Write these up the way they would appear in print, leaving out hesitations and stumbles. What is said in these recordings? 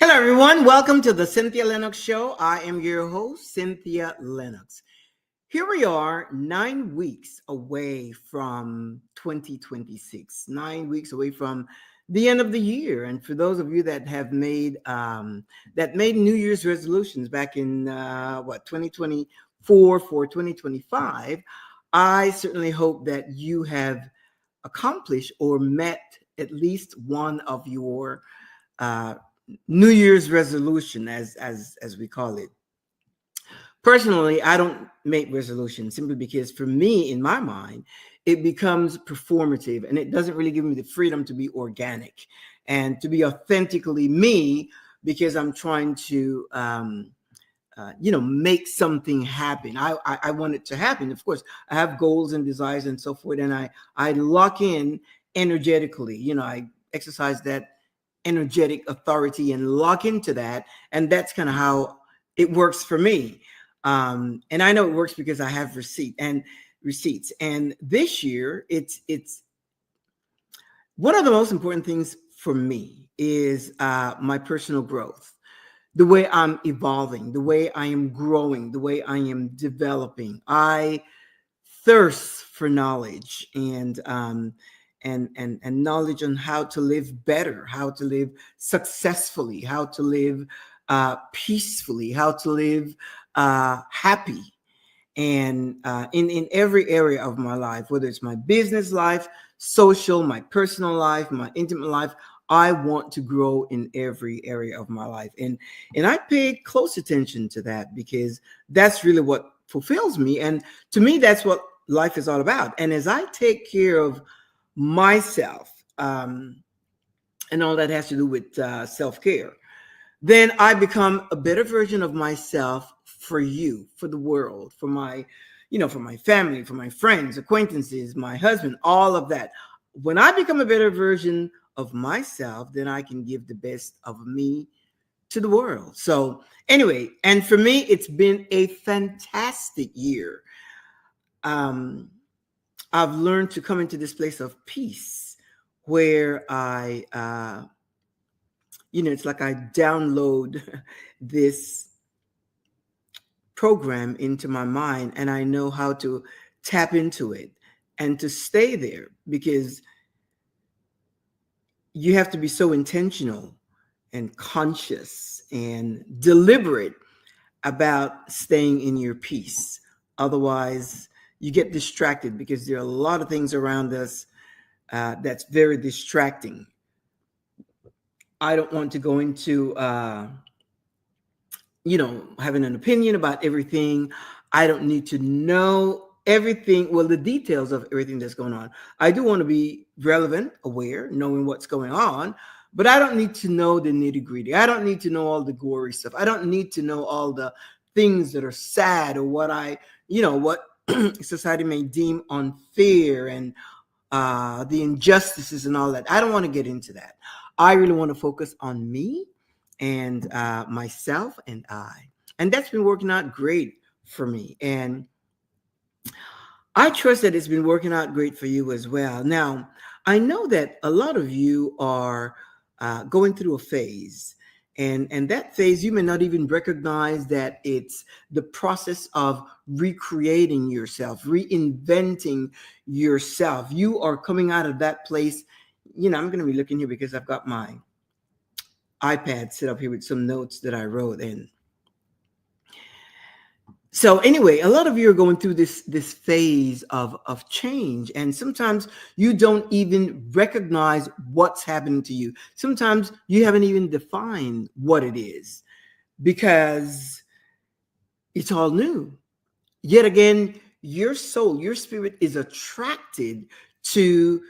Hello, everyone. Welcome to the Cynthia Linox Show. I am your host, Cynthia Linox. Here we are, 9 weeks away from 2026, 9 weeks away from the end of the year. And for those of you that have made New Year's resolutions back in 2024 for 2025, I certainly hope that you have accomplished or met at least one of your uh, New Year's resolution, as we call it. Personally, I don't make resolutions simply because, for me, in my mind, it becomes performative and it doesn't really give me the freedom to be organic and to be authentically me because I'm trying to make something happen. I want it to happen. Of course, I have goals and desires and so forth, and I lock in energetically. I exercise that energetic authority and lock into that, and that's kind of how it works for me. And I know it works because I have receipts. And this year, it's one of the most important things for me is my personal growth, the way I'm evolving, the way I am growing, the way I am developing. I thirst for knowledge and knowledge on how to live better, how to live successfully, how to live peacefully, how to live happy, and in every area of my life, whether it's my business life, social, my personal life, my intimate life. I want to grow in every area of my life, and I pay close attention to that because that's really what fulfills me, and to me, that's what life is all about. And as I take care of myself, and all that has to do with self-care, then I become a better version of myself for you, for the world, for my family, for my friends, acquaintances, my husband, all of that. When I become a better version of myself, then I can give the best of me to the world. So anyway, and for me, it's been a fantastic year. I've learned to come into this place of peace where it's like I download this program into my mind and I know how to tap into it and to stay there, because you have to be so intentional and conscious and deliberate about staying in your peace. Otherwise, you get distracted because there are a lot of things around us that's very distracting. I don't want to go into, having an opinion about everything. I don't need to know everything, well, the details of everything that's going on. I do want to be relevant, aware, knowing what's going on, but I don't need to know the nitty gritty. I don't need to know all the gory stuff. I don't need to know all the things that are sad or what society may deem unfair and the injustices and all that. I don't want to get into that. I really want to focus on me and myself and I. And that's been working out great for me. And I trust that it's been working out great for you as well. Now, I know that a lot of you are going through a phase. And that phase, you may not even recognize that it's the process of recreating yourself, reinventing yourself. You are coming out of that place. I'm going to be looking here because I've got my iPad set up here with some notes that I wrote. And so anyway, a lot of you are going through this phase of change, and sometimes you don't even recognize what's happening to you. Sometimes you haven't even defined what it is because it's all new. Yet again, your soul, your spirit is attracted to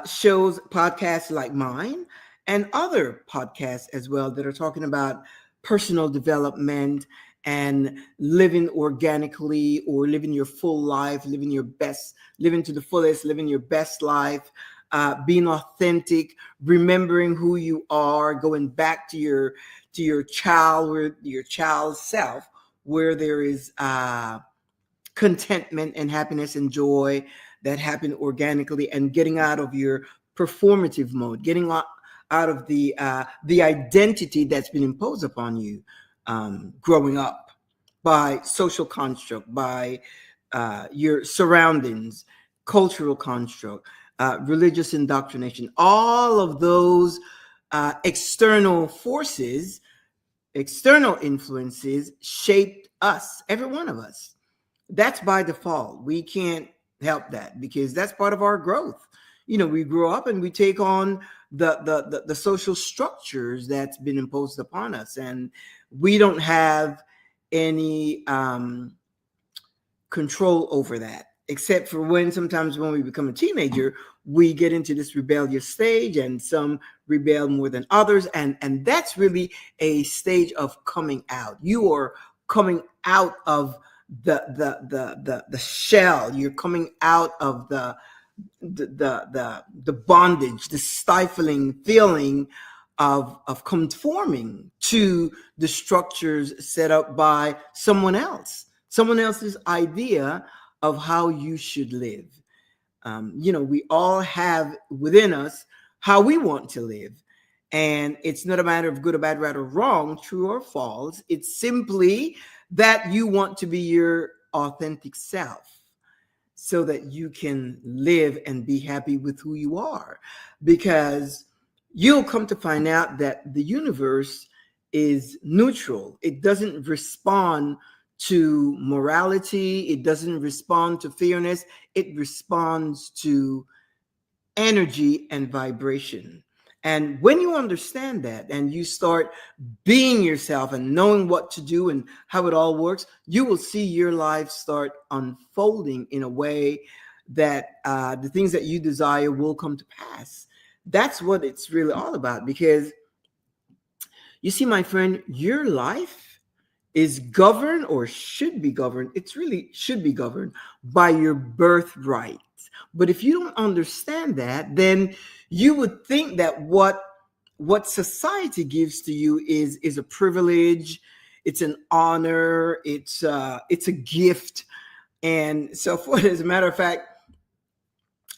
shows, podcasts like mine, and other podcasts as well that are talking about personal development and living organically, or living your full life, living your best, living to the fullest, living your best life, being authentic, remembering who you are, going back to your child self, where there is contentment and happiness and joy that happen organically, and getting out of your performative mode, getting out of the identity that's been imposed upon you growing up by social construct, by your surroundings, cultural construct, religious indoctrination, all of those external forces, external influences shaped us, every one of us. That's by default. We can't help that because that's part of our growth. We grow up and we take on the social structures that's been imposed upon us, and we don't have any control over that, except for sometimes when we become a teenager, we get into this rebellious stage, and some rebel more than others, and that's really a stage of coming out. You are coming out of the shell. You're coming out of the bondage, the stifling feeling of conforming to the structures set up by someone else's idea of how you should live. We all have within us how we want to live. And it's not a matter of good or bad, right or wrong, true or false. It's simply that you want to be your authentic self so that you can live and be happy with who you are. Because you'll come to find out that the universe is neutral. It doesn't respond to morality. It doesn't respond to fairness. It responds to energy and vibration. And when you understand that and you start being yourself and knowing what to do and how it all works, you will see your life start unfolding in a way that the things that you desire will come to pass. That's what it's really all about. Because you see, my friend, your life is governed, or should be governed. It's really should be governed by your birthright. But if you don't understand that, then you would think that what society gives to you is a privilege, it's an honor, it's a gift, and so forth. As a matter of fact,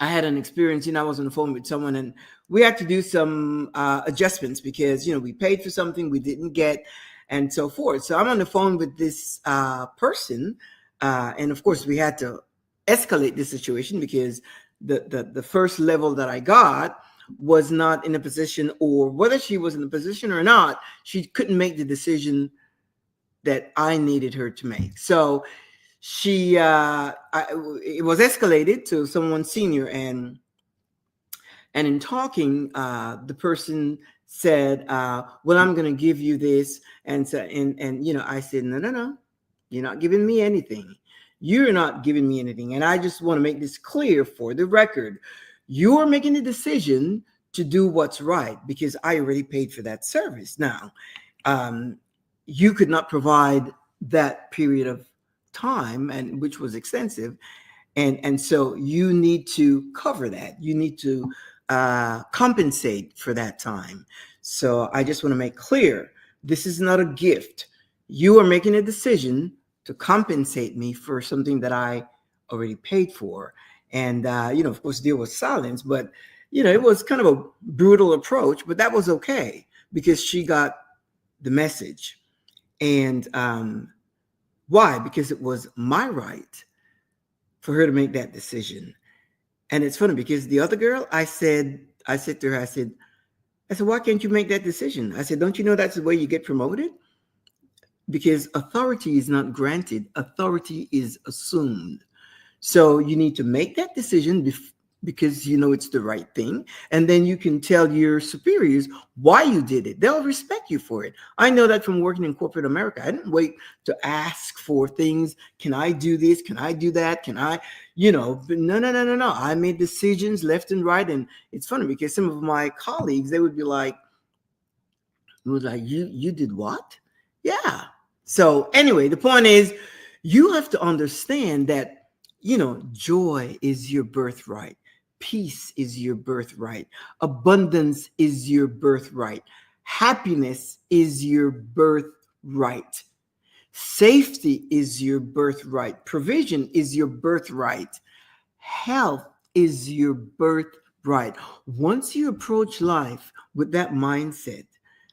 I had an experience. I was on the phone with someone, and we had to do some adjustments because we paid for something we didn't get, and so forth. So I'm on the phone with this person, and of course we had to escalate this situation because the first level that I got was not in a position, or whether she was in a position or not, she couldn't make the decision that I needed her to make. So it was escalated to someone senior, and in talking, the person said, well, I'm going to give you this. And so, I said, no, you're not giving me anything. You're not giving me anything. And I just want to make this clear for the record. You're making the decision to do what's right because I already paid for that service. Now, you could not provide that period of time, and which was extensive. And so you need to cover that. You need to compensate for that time. So I just want to make clear, this is not a gift. You are making a decision to compensate me for something that I already paid for. And, of course, there was silence, but, it was kind of a brutal approach, but that was okay because she got the message. And why? Because it was my right for her to make that decision. And it's funny because the other girl, I said to her, I said, why can't you make that decision? I said, don't you know that's the way you get promoted? Because authority is not granted. Authority is assumed. So you need to make that decision because it's the right thing. And then you can tell your superiors why you did it. They'll respect you for it. I know that from working in corporate America. I didn't wait to ask for things. Can I do this? Can I do that? Can I, no. I made decisions left and right. And it's funny because some of my colleagues, they would be like, you did what? Yeah. So anyway, the point is, you have to understand that, joy is your birthright. Peace is your birthright. Abundance is your birthright. Happiness is your birthright. Safety is your birthright. Provision is your birthright. Health is your birthright. Once you approach life with that mindset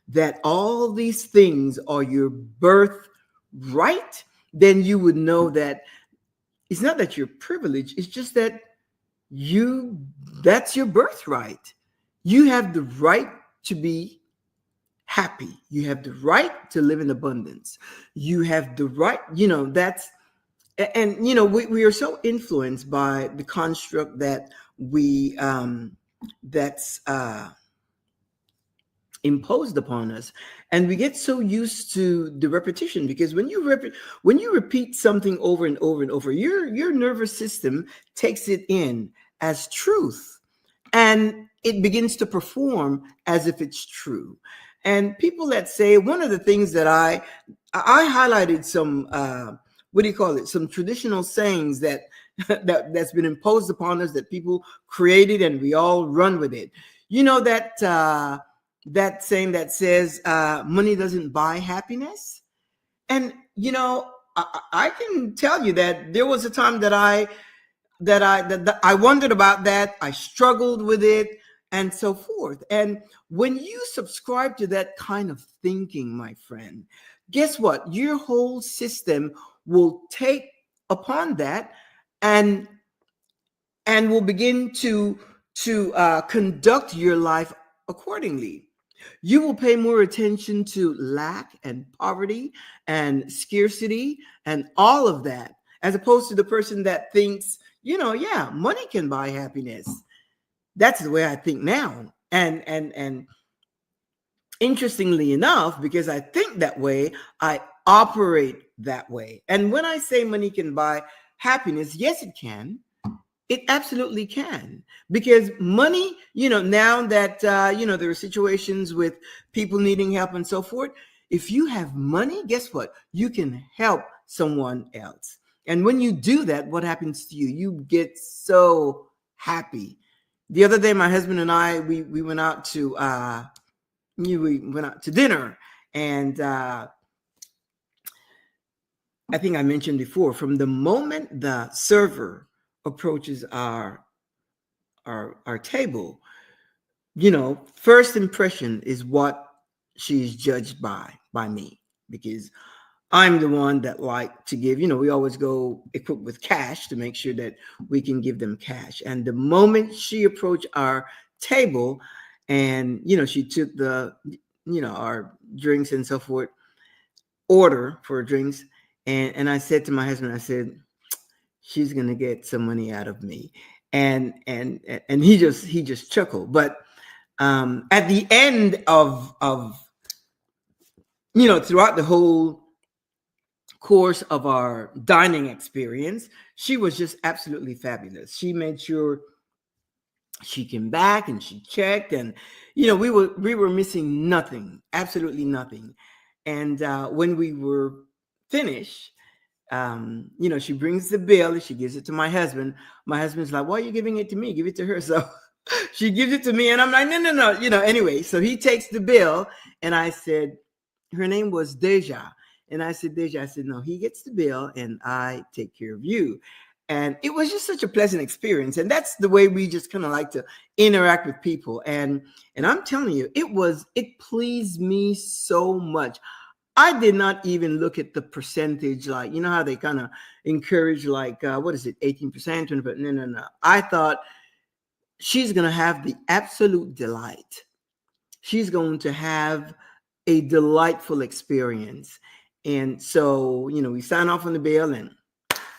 that all these things are your birthright, then you would know that it's not that you're privileged, it's just that you that's your birthright. You have the right to be happy. You have the right to live in abundance. You have the right, that's and we are so influenced by the construct that we that's imposed upon us, and we get so used to the repetition, because when you repeat something over and over and over, your nervous system takes it in as truth, and it begins to perform as if it's true. And people that say, one of the things that I highlighted some what do you call it, some traditional sayings that that's been imposed upon us, that people created and we all run with it. That saying that says money doesn't buy happiness. And I can tell you that there was a time that I wondered about that. I struggled with it and so forth. And when you subscribe to that kind of thinking, my friend, guess what? Your whole system will take upon that, and will begin to conduct your life accordingly. You will pay more attention to lack and poverty and scarcity and all of that, as opposed to the person that thinks, yeah, money can buy happiness. That's the way I think now. And interestingly enough, because I think that way, I operate that way. And when I say money can buy happiness, yes, it can. It absolutely can, because money, now that, there are situations with people needing help and so forth. If you have money, guess what? You can help someone else. And when you do that, what happens to you? You get so happy. The other day, my husband and I, we went out to, dinner, and I think I mentioned before, from the moment the server approaches our table, first impression is what she's judged by me, because I'm the one that like to give, we always go equipped with cash to make sure that we can give them cash. And the moment she approached our table and, she took our drinks and so forth, order for drinks. And I said to my husband, I said, she's going to get some money out of me. And he just chuckled. But at the end of throughout the whole course of our dining experience, she was just absolutely fabulous. She made sure she came back and she checked, and we were missing nothing, absolutely nothing. And when we were finished, she brings the bill and she gives it to my husband. My husband's like, why are you giving it to me? Give it to her. So she gives it to me, and I'm like, no. Anyway, so he takes the bill, and I said, her name was Deja. And I said, Deja, I said, no, he gets the bill and I take care of you. And it was just such a pleasant experience. And that's the way we just kind of like to interact with people. And I'm telling you, it pleased me so much. I did not even look at the percentage, like, how they kind of encourage, like, what is it, 18%, 20%? No. I thought she's going to have the absolute delight. She's going to have a delightful experience. And so, we signed off on the bill and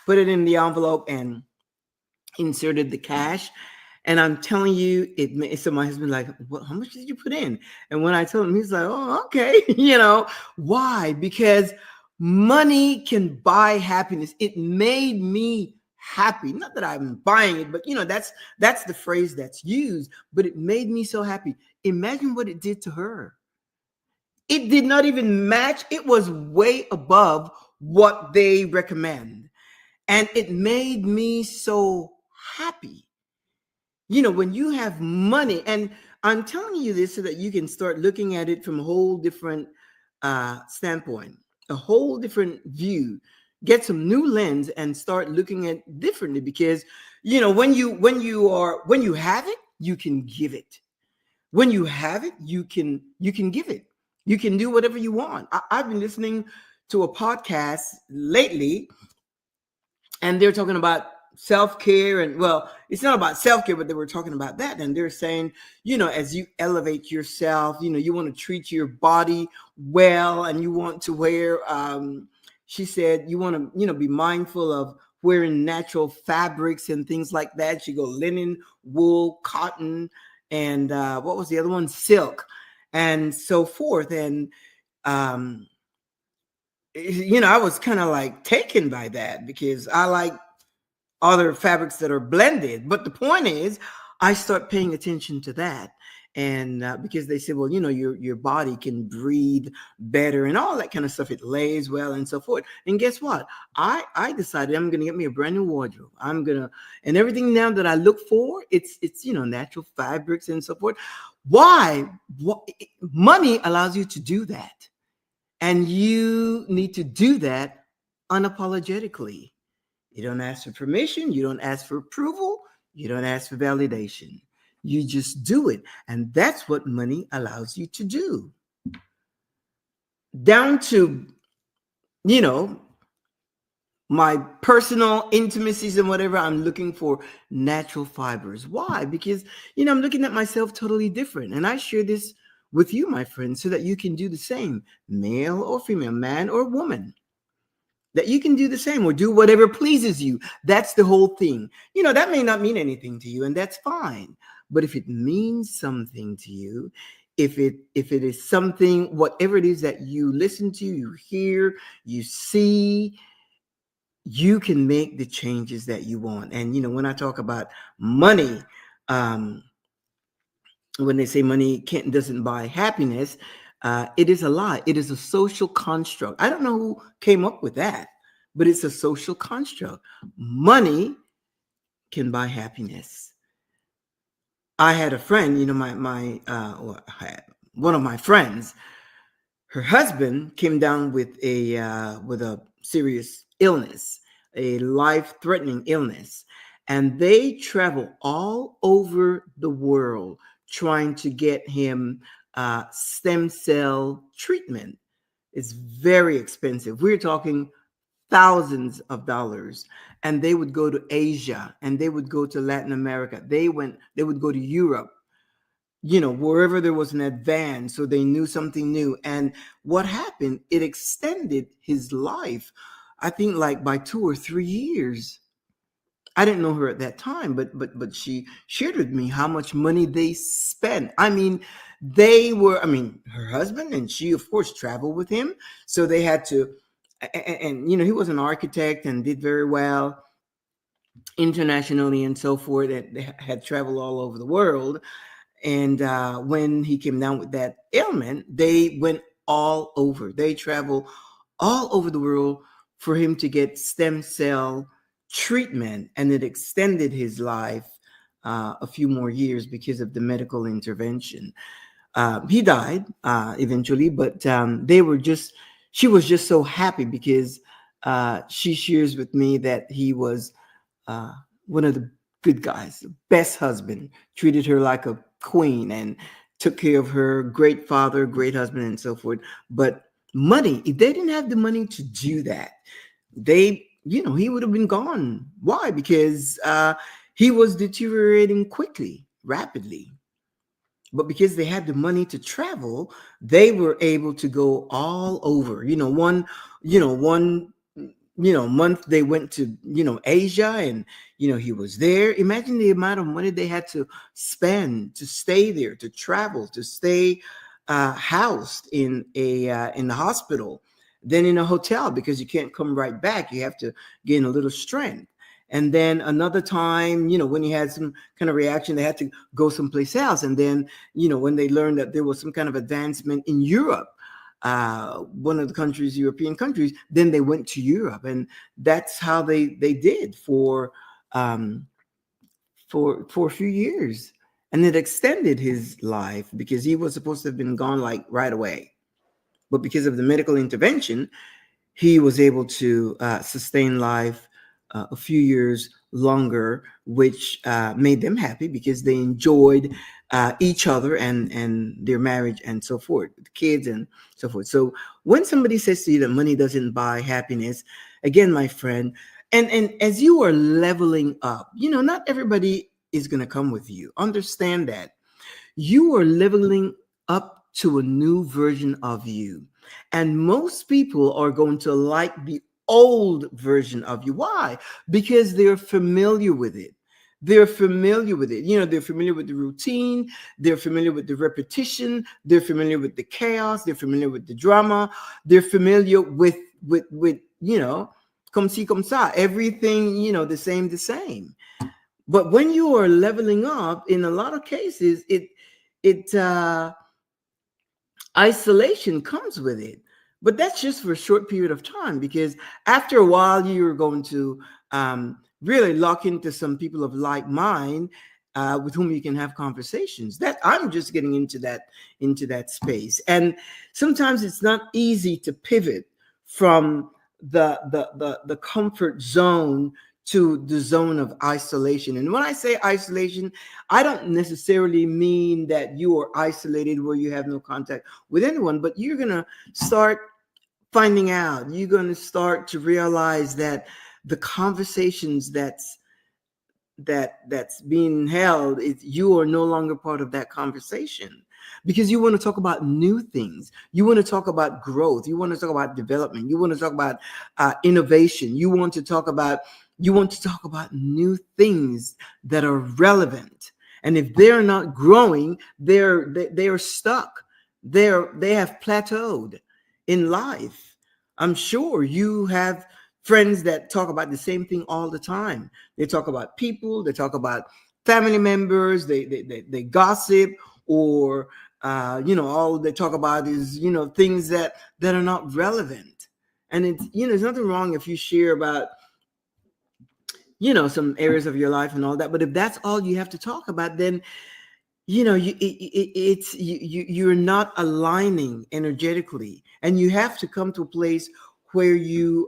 put it in the envelope and inserted the cash. And I'm telling you, so my husband's like, what, how much did you put in? And when I told him, he's like, oh, okay. Why? Because money can buy happiness. It made me happy. Not that I'm buying it, but that's the phrase that's used, but it made me so happy. Imagine what it did to her. It did not even match. It was way above what they recommend. And it made me so happy. When you have money, and I'm telling you this so that you can start looking at it from a whole different standpoint, a whole different view, get some new lens and start looking at it differently. Because, when you have it, you can give it. When you have it, you can give it. You can do whatever you want. I've been listening to a podcast lately, and they're talking about self-care, and well, it's not about self-care, but they were talking about that, and they're saying, as you elevate yourself, you want to treat your body well, and you want to wear, she said, you want to, be mindful of wearing natural fabrics and things like that. She go linen, wool, cotton, and what was the other one? Silk, and so forth. And um I was kind of like taken by that because I like other fabrics that are blended. But the point is, I start paying attention to that. And because they said, well, your body can breathe better and all that kind of stuff. It lays well and so forth. And guess what? I decided I'm going to get me a brand new wardrobe. And everything now that I look for, it's natural fabrics and so forth. Why? Money allows you to do that. And you need to do that unapologetically. You don't ask for permission. You don't ask for approval. You don't ask for validation. You just do it. And that's what money allows you to do. Down to, you know, my personal intimacies and whatever, I'm looking for natural fibers. Why? Because, I'm looking at myself totally different. And I share this with you, my friends, so that you can do the same, male or female, man or woman. That you can do the same or do whatever pleases you. That's the whole thing. That may not mean anything to you, and that's fine. But if it means something to you, if it is something, whatever it is that you listen to, you hear, you see, you can make the changes that you want. And when I talk about money, when they say money doesn't buy happiness, it is a lie. It is a social construct. I don't know who came up with that, but it's a social construct. Money can buy happiness. I had a friend, one of my friends, her husband came down with a serious illness, a life-threatening illness, and they travel all over the world trying to get him stem cell treatment. It's very expensive. We're talking thousands of dollars. And they would go to Asia, and they would go to Latin America. They would go to Europe, wherever there was an advance, so they knew something new. And what happened, it extended his life, I think, like by 2 or 3 years. I didn't know her at that time, but she shared with me how much money they spent. I mean, her husband and she, of course, traveled with him. So they had to, and he was an architect and did very well internationally and so forth, that they had traveled all over the world. And when he came down with that ailment, they went all over. They traveled all over the world for him to get stem cell treatment, and it extended his life a few more years because of the medical intervention. He died eventually, but she was just so happy because she shares with me that he was uh, one of the good guys, the best husband, treated her like a queen and took care of her, great father, great husband, and so forth. But money, if they didn't have the money to do that, he would have been gone. Why? Because he was deteriorating quickly, rapidly. But because they had the money to travel, they were able to go all over. One month they went to Asia, and he was there. Imagine the amount of money they had to spend to stay there, to travel, to stay housed in the hospital, then in a hotel, because you can't come right back. You have to gain a little strength. And then another time, when he had some kind of reaction, they had to go someplace else. And then, when they learned that there was some kind of advancement in Europe, one of the countries, European countries, then they went to Europe. And that's how they did for a few years. And it extended his life because he was supposed to have been gone like right away. But because of the medical intervention, he was able to sustain life a few years longer, which made them happy because they enjoyed each other and their marriage and so forth, the kids and so forth. So when somebody says to you that money doesn't buy happiness, again, my friend, and as you are leveling up, not everybody is going to come with you. Understand that you are leveling up to a new version of you. And most people are going to like the old version of you. Why? Because they're familiar with it. They're familiar with it. They're familiar with the routine. They're familiar with the repetition. They're familiar with the chaos. They're familiar with the drama. They're familiar with comme ci, comme ça, everything, the same. But when you are leveling up, in a lot of cases, it isolation comes with it. But that's just for a short period of time, because after a while you're going to really lock into some people of like mind with whom you can have conversations. That I'm just getting into that space, and sometimes it's not easy to pivot from the comfort zone to the zone of isolation. And when I say isolation, I don't necessarily mean that you are isolated where you have no contact with anyone, but you're going to start finding out, you're going to start to realize that the conversations that's being held, you are no longer part of that conversation, because you want to talk about new things. You want to talk about growth. You want to talk about development. You want to talk about innovation. You want to talk about new things that are relevant. And if they're not growing, they are stuck. They have plateaued in life. I'm sure you have friends that talk about the same thing all the time. They talk about people, they talk about family members, they gossip, or all they talk about is things that are not relevant. And it's there's nothing wrong if you share about some areas of your life and all that, but if that's all you have to talk about, then you're not aligning energetically, and you have to come to a place where you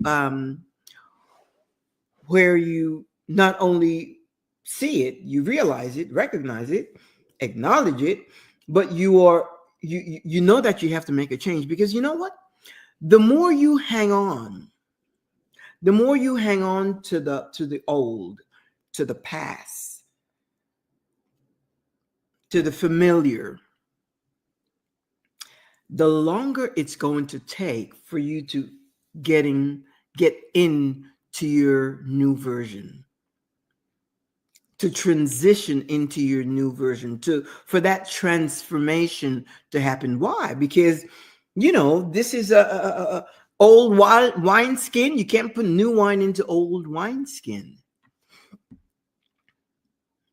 not only see it, you realize it, recognize it, acknowledge it, but you know that you have to make a change. Because you know what? The more you hang on to the old, to the past, to the familiar, the longer it's going to take for you to get into your new version, to transition into your new version, for that transformation to happen. Why? Because this is a old wine skin. You can't put new wine into old wine skin.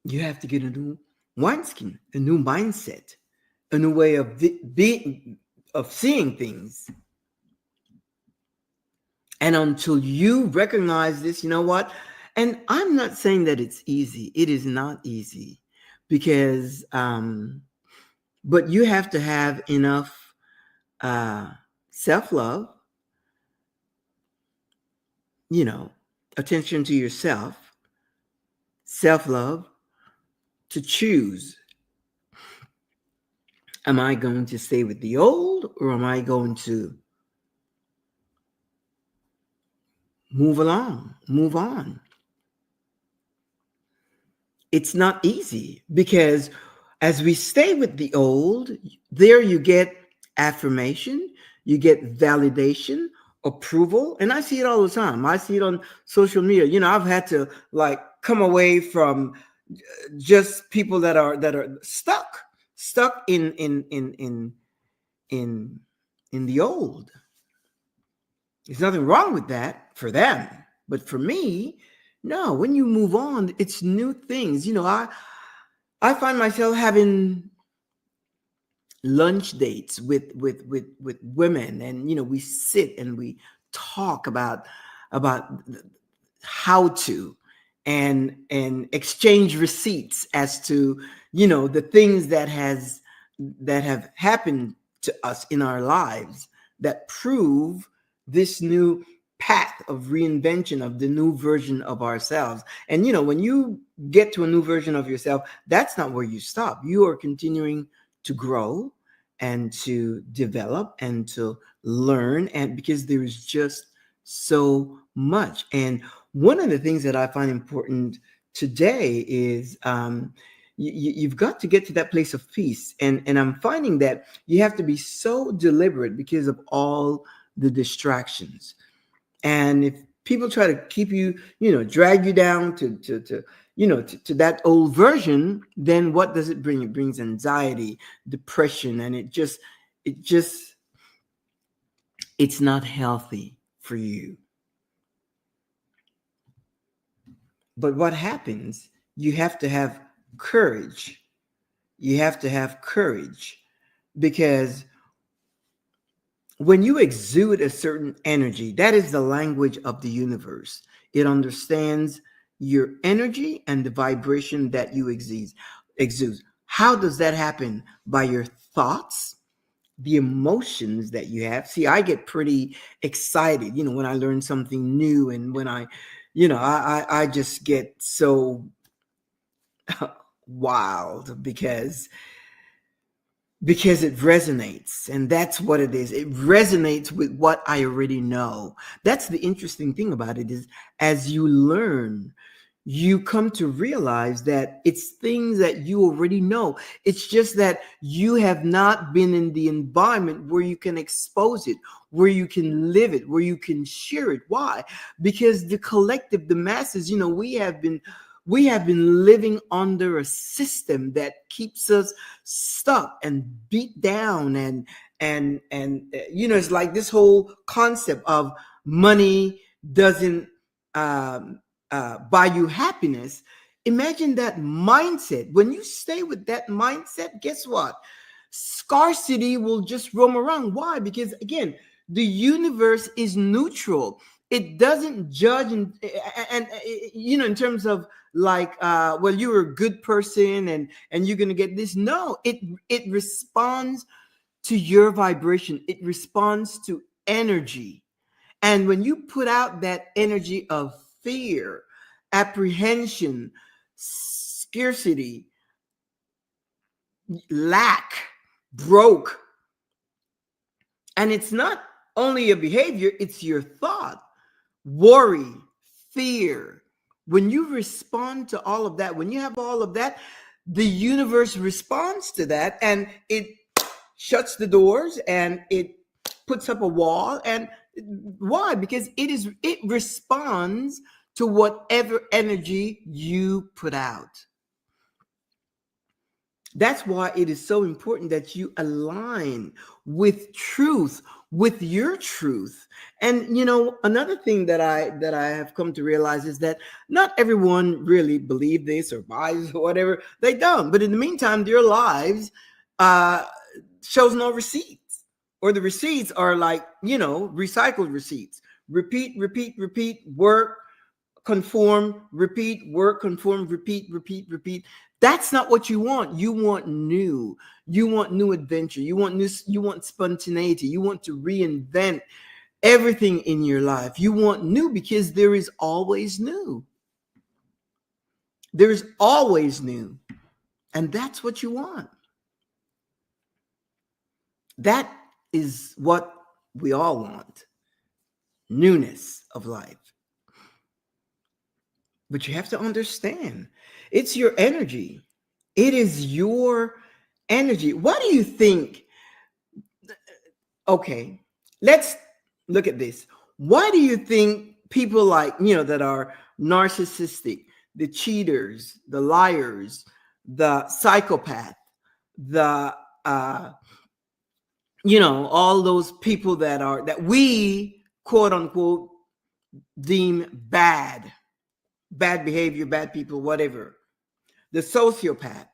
You have to get a new wineskin, a new mindset, a new way of being, of seeing things. And until you recognize this, you know what? And I'm not saying that it's easy. It is not easy, because, but you have to have enough self-love, attention to yourself, self-love, to choose. Am I going to stay with the old, or am I going to move on? It's not easy, because as we stay with the old, there you get affirmation, you get validation, approval. And I see it all the time. I see it on social media. I've had to come away from just people that are stuck in the old. There's nothing wrong with that for them, but for me, no. When you move on, it's new things. I find myself having lunch dates with women, and we sit and we talk about how to and exchange receipts as to the things that have happened to us in our lives that prove this new path of reinvention of the new version of ourselves. And when you get to a new version of yourself, that's not where you stop. You are continuing to grow and to develop and to learn, and because there is just so much. And one of the things that I find important today is you've got to get to that place of peace. And I'm finding that you have to be so deliberate because of all the distractions. And if people try to keep you, drag you down to that old version, then what does it bring? It brings anxiety, depression, and it's not healthy for you. But what happens? You have to have courage. You have to have courage, because when you exude a certain energy, that is the language of the universe. It understands your energy and the vibration that you exude. How does that happen? By your thoughts, the emotions that you have. See, I get pretty excited, when I learn something new, and when I just get so wild because it resonates, and that's what it is. It resonates with what I already know. That's the interesting thing about it, is as you learn, you come to realize that it's things that you already know. It's just that you have not been in the environment where you can expose it, where you can live it, where you can share it. Why? Because the collective, the masses, we have been living under a system that keeps us stuck and beat down, and it's like this whole concept of money doesn't buy you happiness. Imagine that mindset. When you stay with that mindset, guess what? Scarcity will just roam around. Why? Because again, the universe is neutral. It doesn't judge, and in terms of like, well, you're a good person and you're gonna get this. No, it responds to your vibration. It responds to energy. And when you put out that energy of fear, apprehension, scarcity, lack, broke, and it's not only a behavior, it's your thought, worry, fear. When you respond to all of that, when you have all of that, the universe responds to that, and it shuts the doors and it puts up a wall. And why? Because it responds to whatever energy you put out. That's why it is so important that you align with truth, with your truth. And another thing that I have come to realize is that not everyone really believes this or buys or whatever. They don't. But in the meantime, their lives shows no receipts, or the receipts are like, recycled receipts. Repeat, repeat, repeat, work, conform, repeat, work, conform, repeat, repeat, repeat. That's not what you want. You want new. You want new adventure. You want spontaneity. You want to reinvent everything in your life. You want new because there is always new. There is always new. And that's what you want. That is what we all want. Newness of life. But you have to understand, it's your energy. It is your energy. What do you think? Okay, let's look at this. Why do you think people like, that are narcissistic, the cheaters, the liars, the psychopath, the, all those people that we quote unquote deem bad behavior, bad people, whatever, the sociopath?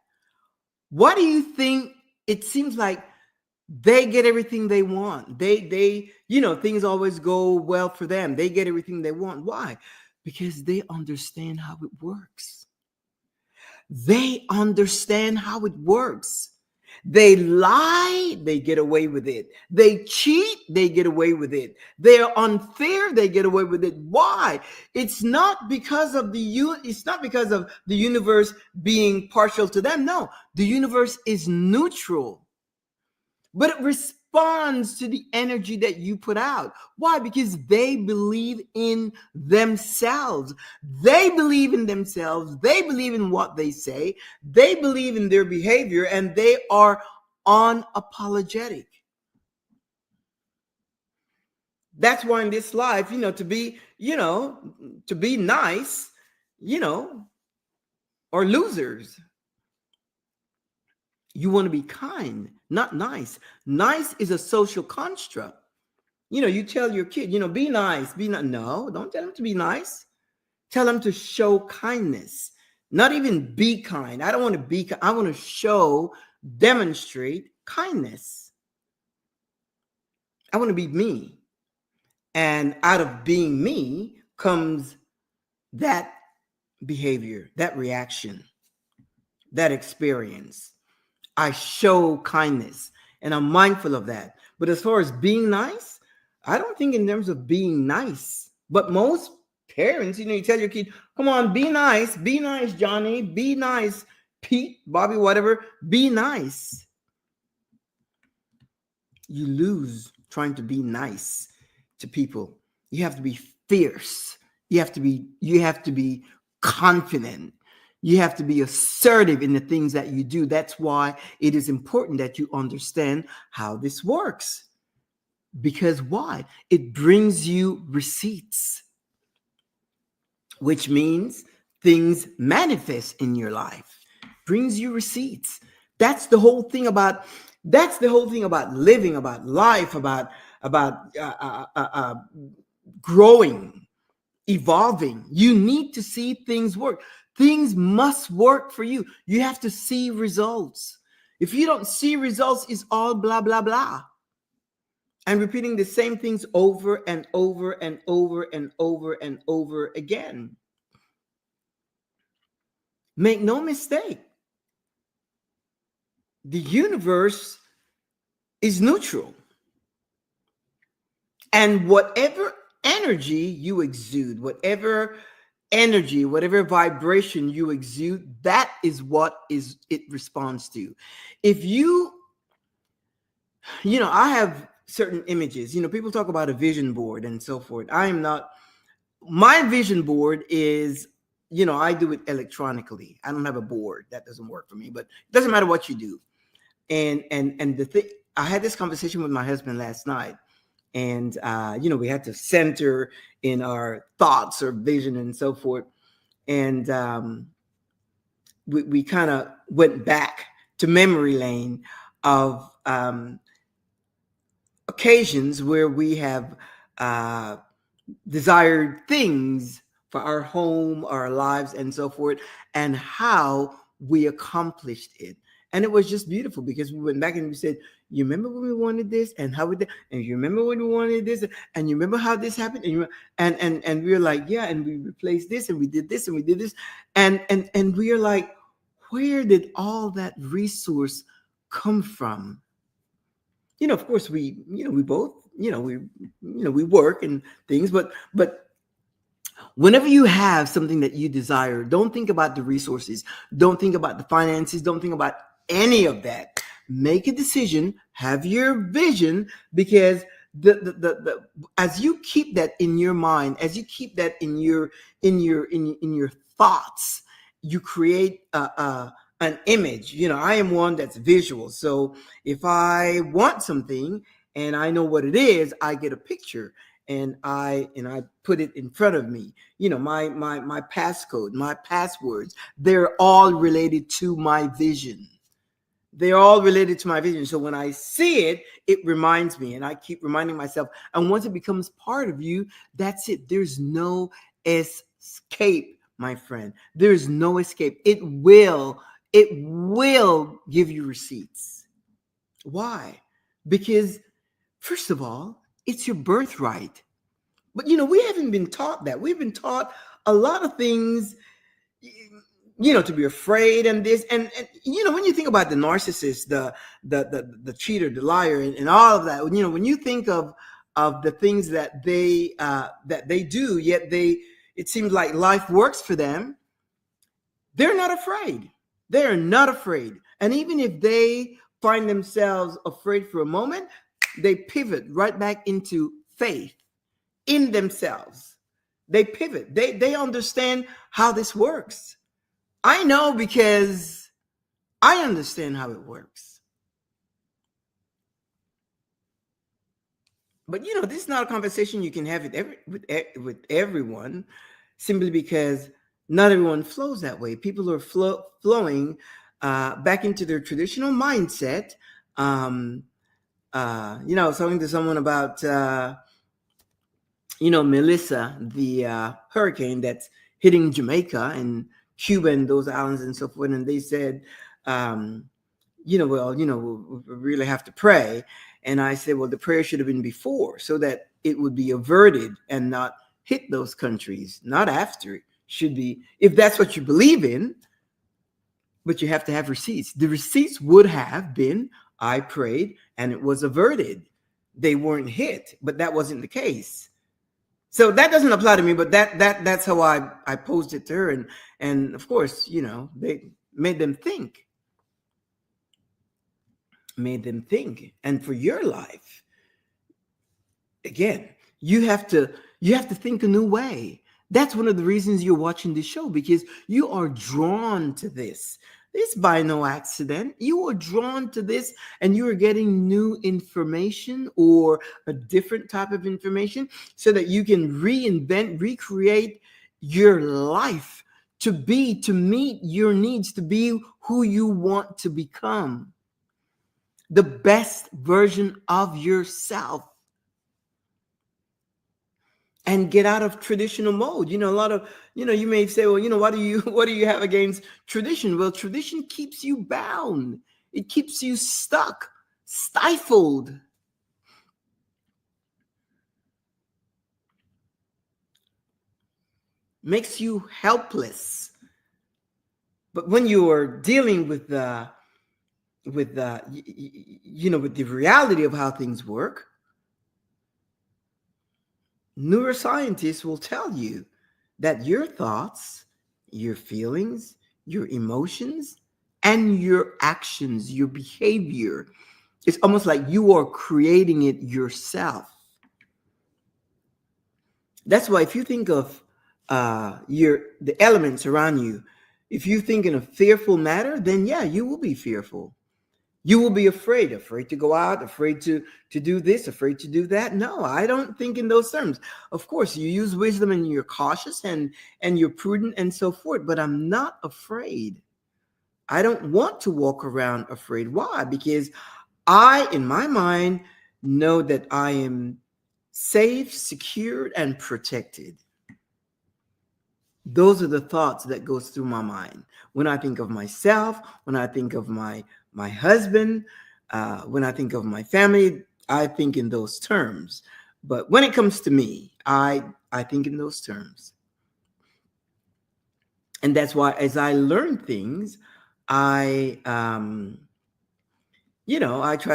What do you think? It seems like they get everything they want. They things always go well for them. They get everything they want. Why? Because they understand how it works. They understand how it works. They lie, they get away with it. They cheat, they get away with it. They're unfair, they get away with it. Why? It's not because of the universe being partial to them. No, the universe is neutral, but it responds to the energy that you put out. Why? Because they believe in themselves. They believe in themselves. They believe in what they say. They believe in their behavior, and they are unapologetic. That's why in this life, to be nice, you know, are losers. You want to be kind, not nice. Nice is a social construct. You tell your kid, be nice, be not. No, don't tell them to be nice. Tell them to show kindness, not even be kind. I don't want to be, I want to show, demonstrate kindness. I want to be me. And out of being me comes that behavior, that reaction, that experience. I show kindness and I'm mindful of that. But as far as being nice, I don't think in terms of being nice. But most parents, you tell your kid, come on, be nice, Johnny, be nice, Pete, Bobby, whatever, be nice. You lose trying to be nice to people. You have to be fierce. You have to be confident. You have to be assertive in the things that you do. That's why it is important that you understand how this works. Because why? It brings you receipts, which means things manifest in your life. Brings you receipts. That's the whole thing about living, about life, about growing, evolving. You need to see things work. Things must work for you. You have to see results. If you don't see results, it's all blah, blah, blah. And repeating the same things over and over and over and over and over again. Make no mistake. The universe is neutral. And whatever energy you exude, whatever vibration you exude, that is what it responds to. If I have certain images, people talk about a vision board and so forth. My vision board is, I do it electronically. I don't have a board. That doesn't work for me, but it doesn't matter what you do. And the thing, I had this conversation with my husband last night. And, we had to center in our thoughts or vision and so forth. And we kind of went back to memory lane of occasions where we have desired things for our home, our lives, and so forth, and how we accomplished it. And it was just beautiful because we went back and we said, you remember when we wanted this and how we did, and you remember when we wanted this, and you remember how this happened, and we were like, yeah, and we replaced this and we did this and we did this, and we are like, where did all that resource come from? Of course we both, we work and things, but whenever you have something that you desire, don't think about the resources, don't think about the finances, don't think about any of that. Make a decision, have your vision, because the as you keep that in your mind, as you keep that in your thoughts, you create an image. I am one that's visual. So if I want something and I know what it is, I get a picture and I put it in front of me. My passcode, my passwords, they're all related to my vision. They're all related to my vision. So when I see it, it reminds me, and I keep reminding myself. And once it becomes part of you, that's it. There's no escape, my friend. There's no escape. It will give you receipts. Why? Because first of all, it's your birthright. But we haven't been taught that. We've been taught a lot of things. to be afraid and this and when you think about the narcissist, the cheater, the liar, and all of that, when you think of the things that they do, yet it seems like life works for them. They're not afraid. They're not afraid. And even if they find themselves afraid for a moment, they pivot right back into faith in themselves. They pivot. They understand how this works. I know because I understand how it works. But this is not a conversation you can have with everyone, simply because not everyone flows that way. People are flowing back into their traditional mindset. Talking to someone about Melissa, the hurricane that's hitting Jamaica and Cuba and those islands and so forth, and they said, we really have to pray. And I said, well, the prayer should have been before, so that it would be averted and not hit those countries, not after. It should be, if that's what you believe in, but you have to have receipts. The receipts would have been, I prayed and it was averted. They weren't hit, but that wasn't the case. So that doesn't apply to me, but that's how I posed it to her. And of course, they made them think. And for your life, again, you have to think a new way. That's one of the reasons you're watching this show, because you are drawn to this. It's by no accident. You are drawn to this, and you are getting new information or a different type of information so that you can recreate your life to meet your needs, to be who you want to become. The best version of yourself. And get out of traditional mode. A lot of, you may say, well, what do you have against tradition? Well, tradition keeps you bound. It keeps you stuck, stifled. Makes you helpless. But when you are dealing with the reality of how things work, neuroscientists will tell you that your thoughts, your feelings, your emotions, and your actions, your behavior, it's almost like you are creating it yourself. That's why if you think of the elements around you, if you think in a fearful manner, then yeah, you will be fearful. You will be afraid to go out, afraid to do this, afraid to do that. No, I don't think in those terms. Of course, you use wisdom and you're cautious and you're prudent and so forth, but I'm not afraid. I don't want to walk around afraid. Why? Because I, in my mind, know that I am safe, secured, and protected. Those are the thoughts that goes through my mind when I think of myself, when I think of my husband, when I think of my family. I think in those terms. But when it comes to me, I think in those terms. And that's why as I learn things, I try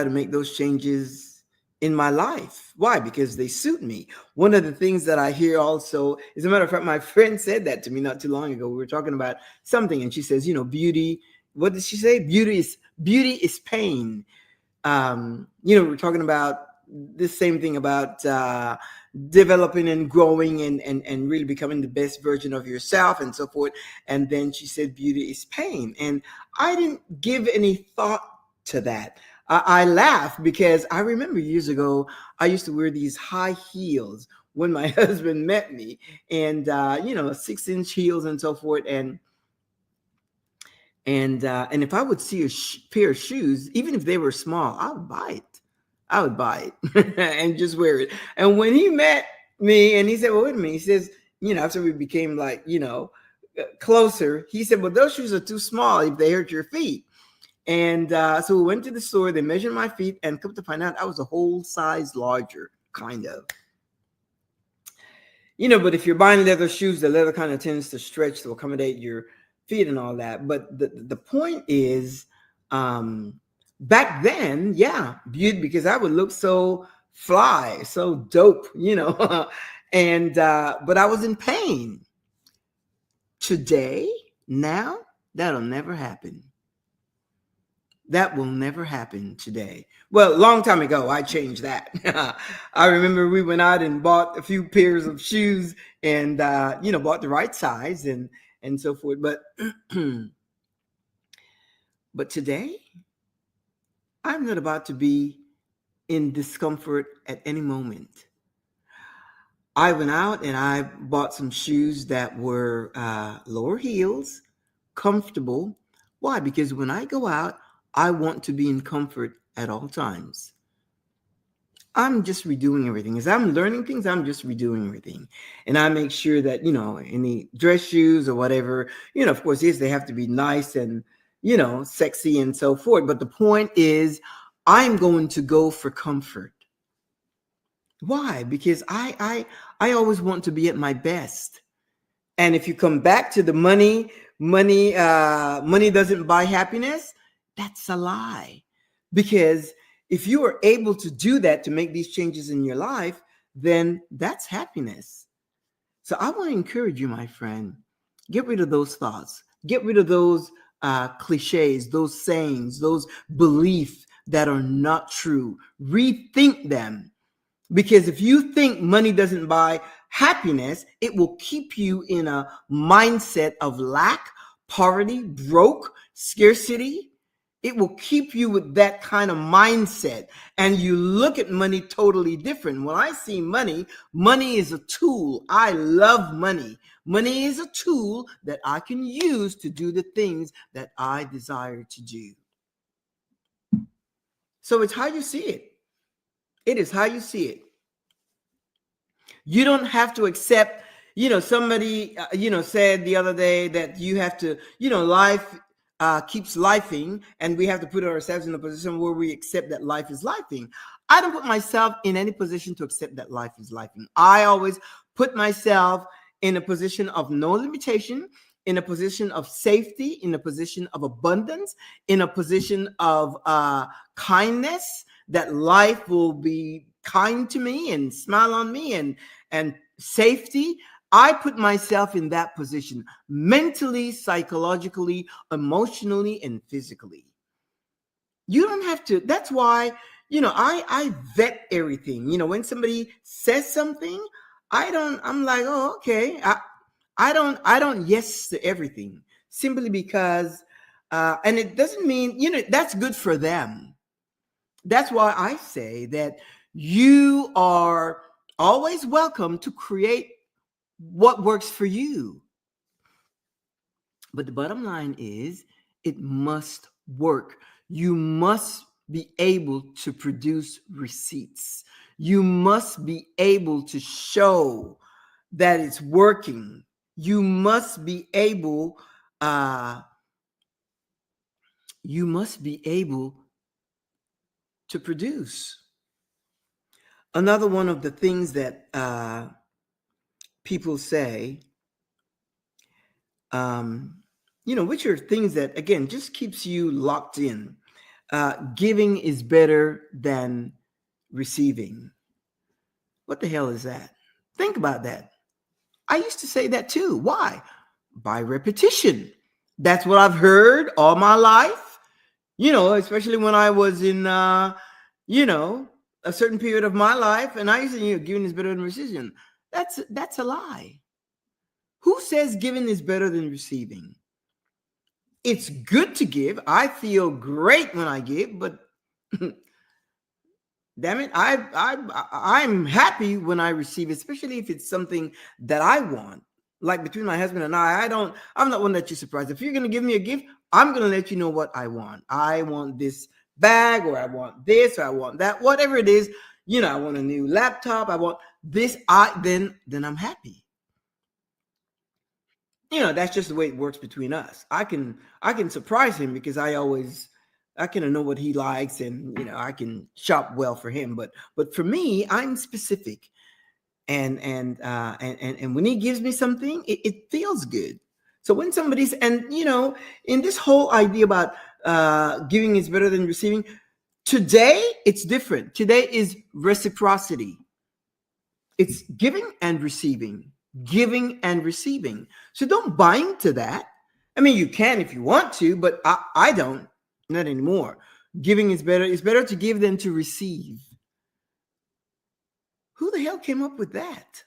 to make those changes in my life. Why? Because they suit me. One of the things that I hear also, as a matter of fact, my friend said that to me not too long ago. We were talking about something, and she says, beauty. What did she say? Beauty is pain. We're talking about this same thing about developing and growing and really becoming the best version of yourself and so forth. And then she said, beauty is pain. And I didn't give any thought to that. I laugh because I remember years ago, I used to wear these high heels when my husband met me, and 6-inch heels and so forth. And if I would see a pair of shoes, even if they were small, I would buy it and just wear it. And when he met me and he said, well, wait a minute, he says, after we became closer, he said, well, those shoes are too small if they hurt your feet. And so we went to the store, they measured my feet, and come to find out I was a whole size larger, kind of. But if you're buying leather shoes, the leather kind of tends to stretch to accommodate your feet and all that. But the point is, um, back then, yeah, beauty, because I would look so fly, so dope, and but I was in pain. Today, now, that'll never happen. That will never happen today. Well, a long time ago, I changed that. I remember we went out and bought a few pairs of shoes and, bought the right size and so forth. But, but today, I'm not about to be in discomfort at any moment. I went out and I bought some shoes that were lower heels, comfortable. Why? Because when I go out, I want to be in comfort at all times. I'm just redoing everything. As I'm learning things, I'm just redoing everything. And I make sure that, any dress shoes or whatever, of course, yes, they have to be nice and, sexy and so forth. But the point is, I'm going to go for comfort. Why? Because I always want to be at my best. And if you come back to the money doesn't buy happiness, that's a lie. Because if you are able to do that, to make these changes in your life, then that's happiness. So I want to encourage you, my friend, get rid of those thoughts, get rid of those cliches, those sayings, those beliefs that are not true. Rethink them. Because if you think money doesn't buy happiness, it will keep you in a mindset of lack, poverty, broke, scarcity. It will keep you with that kind of mindset. And you look at money totally different. When I see money, money is a tool. I love money. Money is a tool that I can use to do the things that I desire to do. So it's how you see it. It is how you see it. You don't have to accept, somebody, said the other day that you have to, life keeps lifing, and we have to put ourselves in a position where we accept that life is lifing. I don't put myself in any position to accept that life is lifing. I always put myself in a position of no limitation, in a position of safety, in a position of abundance, in a position of kindness, that life will be kind to me and smile on me and safety. I put myself in that position mentally, psychologically, emotionally, and physically. You don't have to. That's why, I vet everything. When somebody says something, I'm like, oh, okay. I don't yes to everything, simply because, and it doesn't mean, that's good for them. That's why I say that you are always welcome to create what works for you. But the bottom line is, it must work. You must be able to produce receipts. You must be able to show that it's working. You must be able, to produce. Another one of the things that people say, which are things that, again, just keeps you locked in. Giving is better than receiving. What the hell is that? Think about that. I used to say that too. Why? By repetition. That's what I've heard all my life, especially when I was in, a certain period of my life. And I used to, giving is better than receiving. That's a lie. Who says giving is better than receiving? It's good to give. I feel great when I give, but damn it, I'm happy when I receive, especially if it's something that I want. Like between my husband and I'm not one that you're surprised. If you're gonna give me a gift, I'm gonna let you know what I want. I want this bag, or I want this, or I want that, whatever it is. I want a new laptop. I want this. Then I'm happy. That's just the way it works between us. I can surprise him because I kind of know what he likes, and I can shop well for him. But for me, I'm specific, and when he gives me something, it feels good. So when somebody's, and in this whole idea about giving is better than receiving, today it's different. Today is reciprocity. It's giving and receiving, giving and receiving. So don't buy into that. I mean, you can if you want to, but I don't, not anymore. Giving is better. It's better to give than to receive. Who the hell came up with that?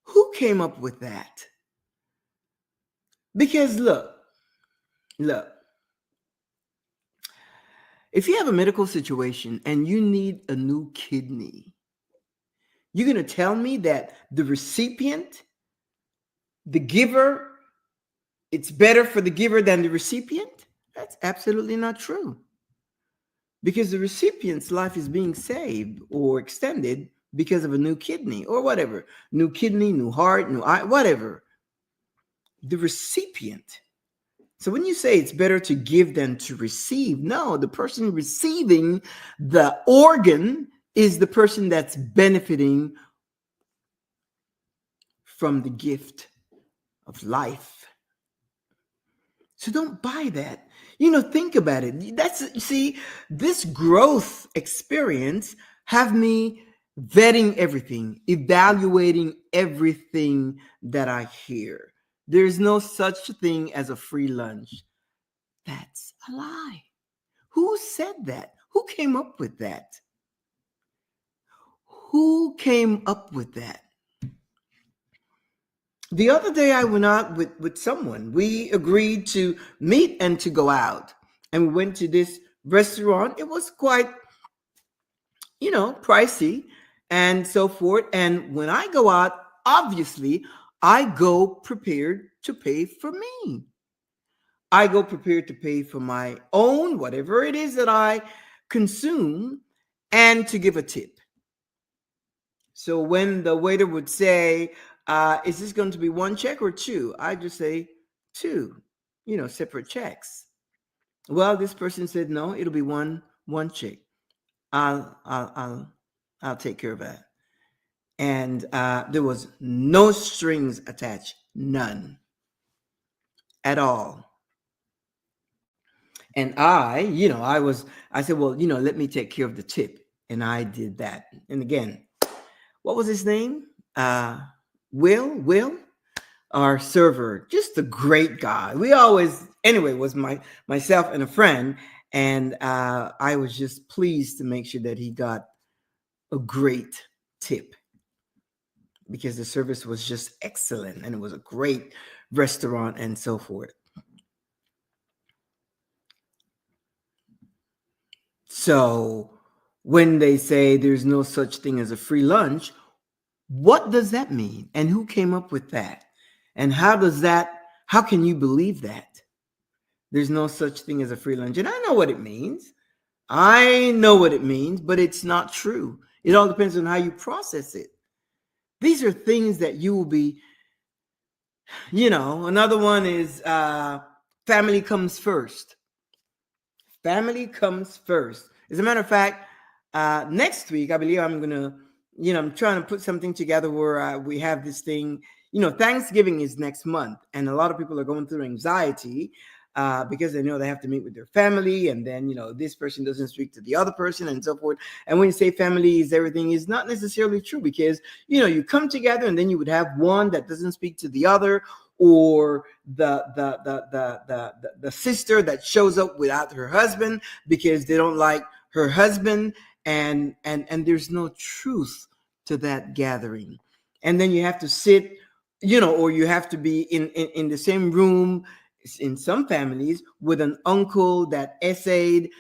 Who came up with that? Because look, if you have a medical situation and you need a new kidney, you're going to tell me that the recipient, the giver, it's better for the giver than the recipient? That's absolutely not true. Because the recipient's life is being saved or extended because of a new kidney or whatever. New kidney, new heart, new eye, whatever. The recipient. So when you say it's better to give than to receive, no, the person receiving the organ is the person that's benefiting from the gift of life. So don't buy that. Think about it. You see, this growth experience have me vetting everything, evaluating everything that I hear. There's no such thing as a free lunch. That's a lie. Who said that? Who came up with that? Who came up with that? The other day I went out with someone. We agreed to meet and to go out. And we went to this restaurant. It was quite, pricey and so forth. And when I go out, obviously, I go prepared to pay for me. I go prepared to pay for my own, whatever it is that I consume, and to give a tip. So when the waiter would say, is this going to be one check or two? I just say two, separate checks. Well, this person said, no, it'll be one check. I'll take care of that. And there was no strings attached, none at all. And I said, well, let me take care of the tip. And I did that. And again, what was his name? Will, our server, just a great guy. We always, anyway, was myself and a friend. And I was just pleased to make sure that he got a great tip because the service was just excellent and it was a great restaurant and so forth. So when they say there's no such thing as a free lunch, what does that mean? And who came up with that? And how can you believe that? There's no such thing as a free lunch. And I know what it means. But it's not true. It all depends on how you process it. These are things that you will be, another one is family comes first. Family comes first. As a matter of fact, next week, I believe I'm going to, I'm trying to put something together where we have this thing. Thanksgiving is next month. And a lot of people are going through anxiety because they know they have to meet with their family. And then, this person doesn't speak to the other person and so forth. And when you say family is everything, is not necessarily true because, you come together and then you would have one that doesn't speak to the other, or the sister that shows up without her husband because they don't like her husband, and there's no truth to that gathering. And then you have to sit, or you have to be in the same room in some families with an uncle that essayed,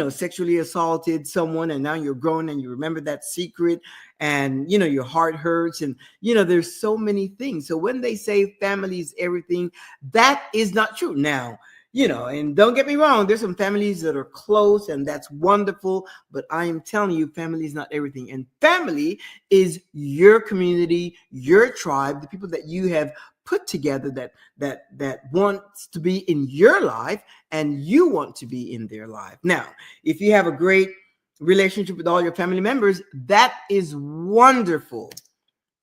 sexually assaulted someone, and now you're grown and you remember that secret, and your heart hurts, and there's so many things. So when they say family is everything, that is not true. Now, and don't get me wrong, there's some families that are close and that's wonderful, but I am telling you, family is not everything. And family is your community, your tribe, the people that you have put together that wants to be in your life and you want to be in their life. Now, if you have a great relationship with all your family members, that is wonderful.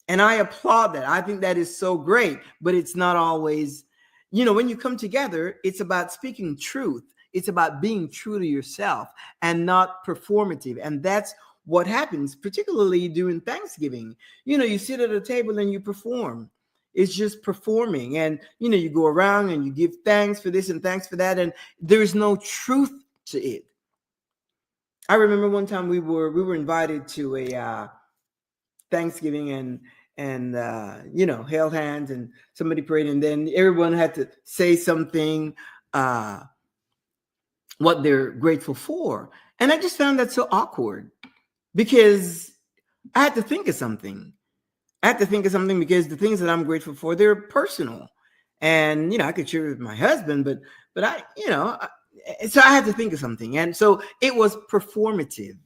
And I applaud that. I think that is so great, but it's not always, when you come together, it's about speaking truth. It's about being true to yourself and not performative. And that's what happens, particularly during Thanksgiving. You sit at a table and you perform. It's just performing. And, you go around and you give thanks for this and thanks for that. And there's no truth to it. I remember one time we were invited to a Thanksgiving, and held hands and somebody prayed, and then everyone had to say something, what they're grateful for. And I just found that so awkward because I had to think of something. I had to think of something because the things that I'm grateful for, they're personal. And I could share it with my husband, but so I had to think of something. And so it was performative.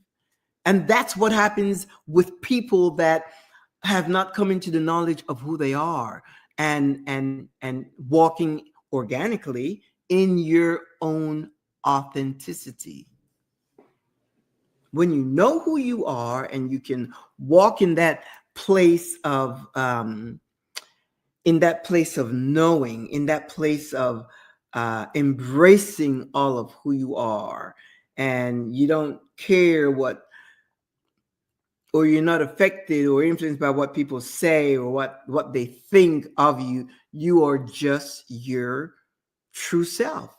And that's what happens with people that have not come into the knowledge of who they are and walking organically in your own authenticity. When you know who you are and you can walk in that place of knowing, in that place of embracing all of who you are, and you don't care or you're not affected or influenced by what people say or what they think of you. You are just your true self.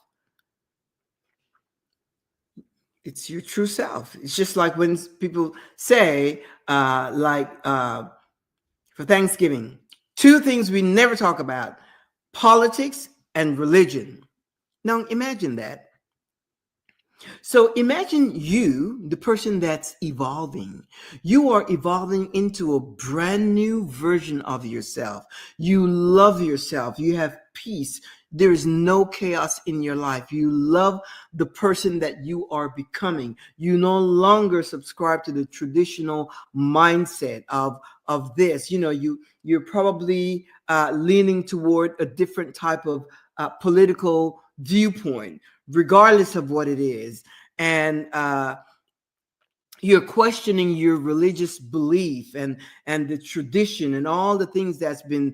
It's your true self. It's just like when people say, for Thanksgiving, two things we never talk about: politics and religion. Now imagine that. So imagine you, the person that's evolving. You are evolving into a brand new version of yourself. You love yourself. You have peace. There is no chaos in your life. You love the person that you are becoming. You no longer subscribe to the traditional mindset of this. You're probably leaning toward a different type of political viewpoint, regardless of what it is. And you're questioning your religious belief and the tradition and all the things that's been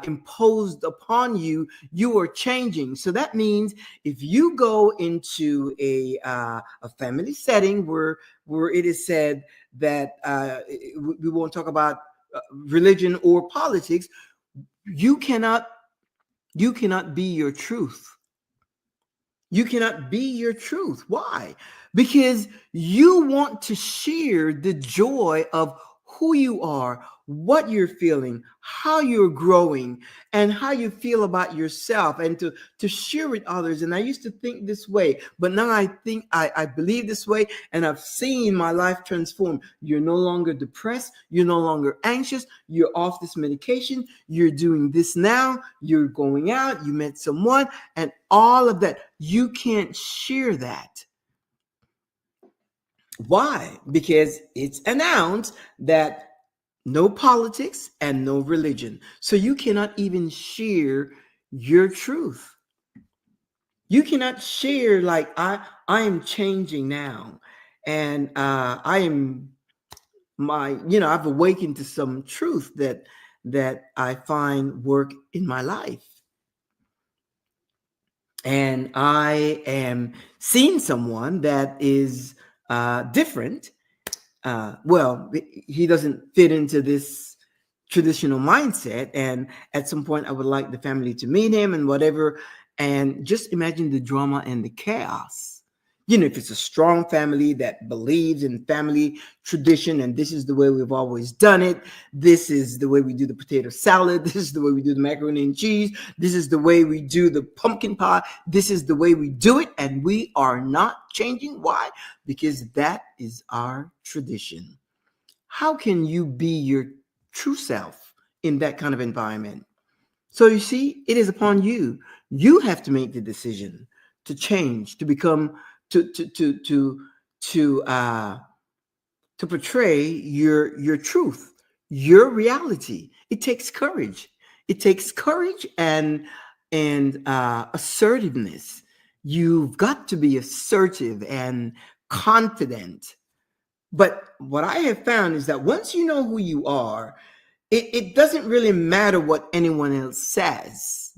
imposed upon you. You are changing. So that means if you go into a family setting where it is said that we won't talk about religion or politics, you cannot be your truth. You cannot be your truth. Why? Because you want to share the joy of who you are, what you're feeling, how you're growing, and how you feel about yourself, and to share with others. And I used to think this way, but now I think I believe this way, and I've seen my life transform. You're no longer depressed. You're no longer anxious. You're off this medication. You're doing this now. You're going out. You met someone, and all of that. You can't share that. Why? Because it's announced that no politics and no religion. So you cannot even share your truth. You cannot share like I am changing now, and I've awakened to some truth that I find work in my life. And I am seeing someone that is different. Well, he doesn't fit into this traditional mindset. And at some point, I would like the family to meet him and whatever. And just imagine the drama and the chaos. If it's a strong family that believes in family tradition, and this is the way we've always done it. This is the way we do the potato salad. This is the way we do the macaroni and cheese. This is the way we do the pumpkin pie. This is the way we do it. And we are not changing. Why? Because that is our tradition. How can you be your true self in that kind of environment? So you see, it is upon you. You have to make the decision to change, to become, to portray your truth, your reality. It takes courage. It takes courage and assertiveness. You've got to be assertive and confident. But what I have found is that once you know who you are, it doesn't really matter what anyone else says.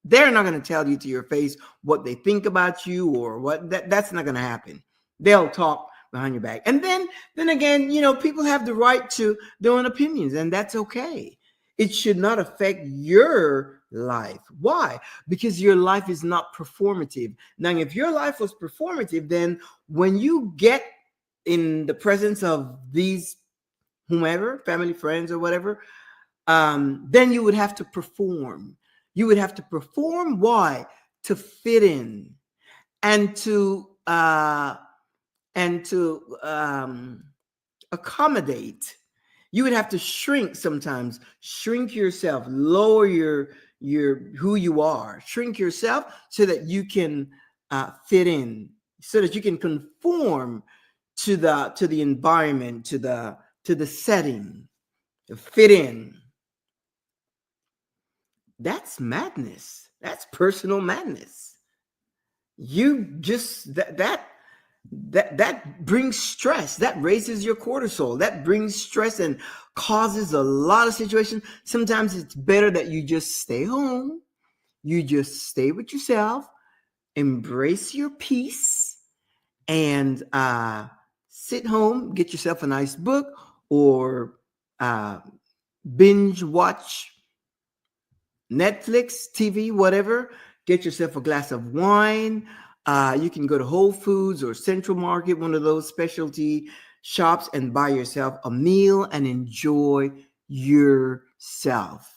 They're not going to tell you to your face what they think about you or what that's not going to happen. They'll talk behind your back. And then again, people have the right to their own opinions, and that's okay. It should not affect your life. Why? Because your life is not performative. Now, if your life was performative, then when you get in the presence of these whomever, family, friends, or whatever, then you would have to perform. You would have to perform. Why? To fit in and to accommodate. You would have to shrink sometimes. Shrink yourself. Lower your who you are. Shrink yourself so that you can fit in, so that you can conform to the environment, to the setting, to fit in. That's madness. That's personal madness. You just that brings stress. That raises your cortisol. That brings stress and causes a lot of situations. Sometimes it's better that you just stay home. You just stay with yourself, embrace your peace, and sit home, get yourself a nice book, or binge watch Netflix, TV, whatever. Get yourself a glass of wine. You can go to Whole Foods or Central Market, one of those specialty shops, and buy yourself a meal and enjoy yourself.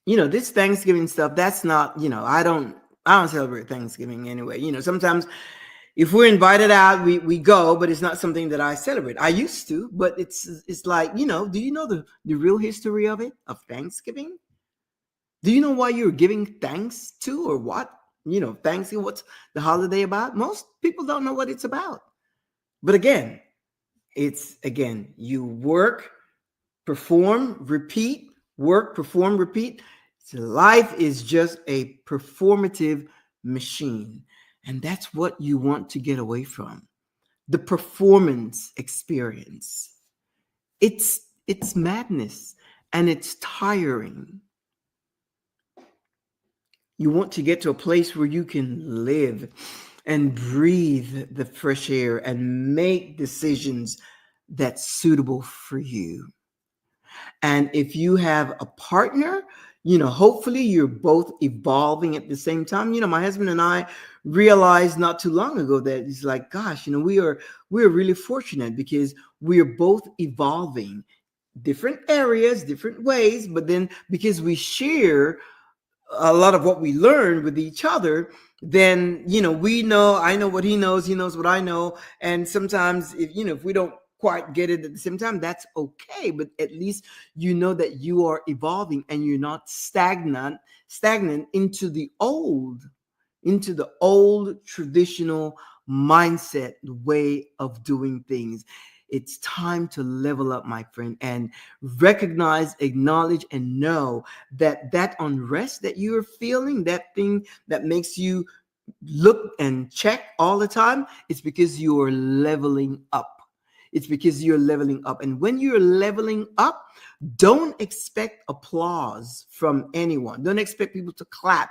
This Thanksgiving stuff, that's not, I don't celebrate Thanksgiving anyway. Sometimes if we're invited out, we go, but it's not something that I celebrate. I used to, but it's like, do you know the real history of Thanksgiving? Do you know why you're giving thanks to, or what? Thanksgiving, what's the holiday about? Most people don't know what it's about. But again, you work, perform, repeat, work, perform, repeat. So life is just a performative machine. And that's what you want to get away from. The performance experience. It's madness, and it's tiring. You want to get to a place where you can live and breathe the fresh air and make decisions that's suitable for you. And if you have a partner, hopefully you're both evolving at the same time. My husband and I realized not too long ago that it's like, gosh, we're really fortunate because we are both evolving different areas, different ways, but then because we share a lot of what we learn with each other, then I know what he knows what I know. And sometimes if we don't quite get it at the same time, that's okay, but at least that you are evolving and you're not stagnant into the old traditional mindset, way of doing things. It's time to level up, my friend, and recognize, acknowledge, and know that unrest that you're feeling, that thing that makes you look and check all the time, it's because you are leveling up. It's because you're leveling up. And when you're leveling up, don't expect applause from anyone. Don't expect people to clap.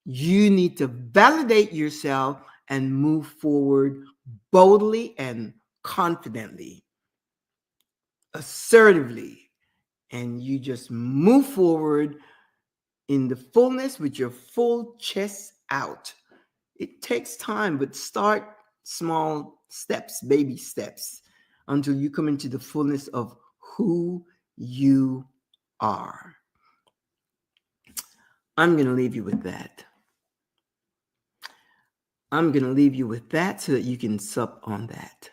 You need to validate yourself and move forward boldly and confidently, assertively, and you just move forward in the fullness with your full chest out. It takes time, but start small steps, baby steps, until you come into the fullness of who you are. I'm going to leave you with that. So that you can sup on that.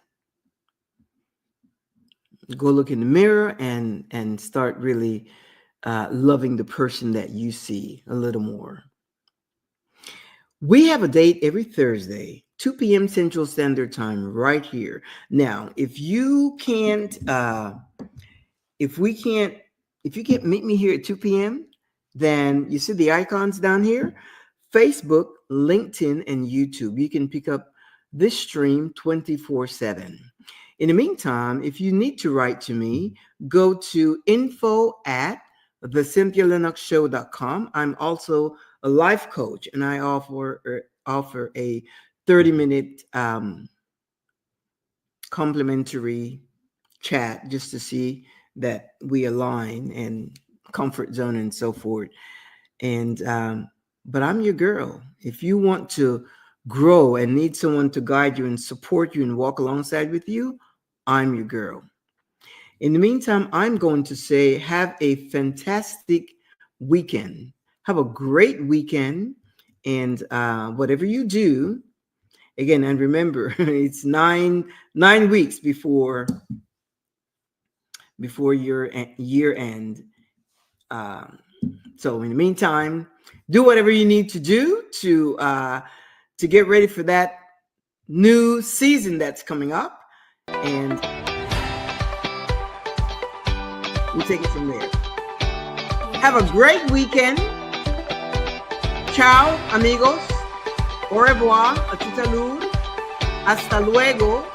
Go look in the mirror and start really loving the person that you see a little more. We have a date every Thursday, 2 p.m. Central Standard Time, right here. Now, if you can't meet me here at 2 p.m., then you see the icons down here, Facebook, LinkedIn, and YouTube. You can pick up this stream 24/7. In the meantime, if you need to write to me, go to info@thecynthialinoxshow.com. I'm also a life coach, and I offer a 30-minute complimentary chat just to see that we align and comfort zone and so forth. And but I'm your girl. If you want to grow and need someone to guide you and support you and walk alongside with you, I'm your girl. In the meantime, I'm going to say have a fantastic weekend. Have a great weekend. And whatever you do, again, and remember, it's nine weeks before your year end. So in the meantime, do whatever you need to do to get ready for that new season that's coming up, and we'll take it from there. Have a great weekend. Ciao, amigos. Au revoir. A tu salud. Hasta luego.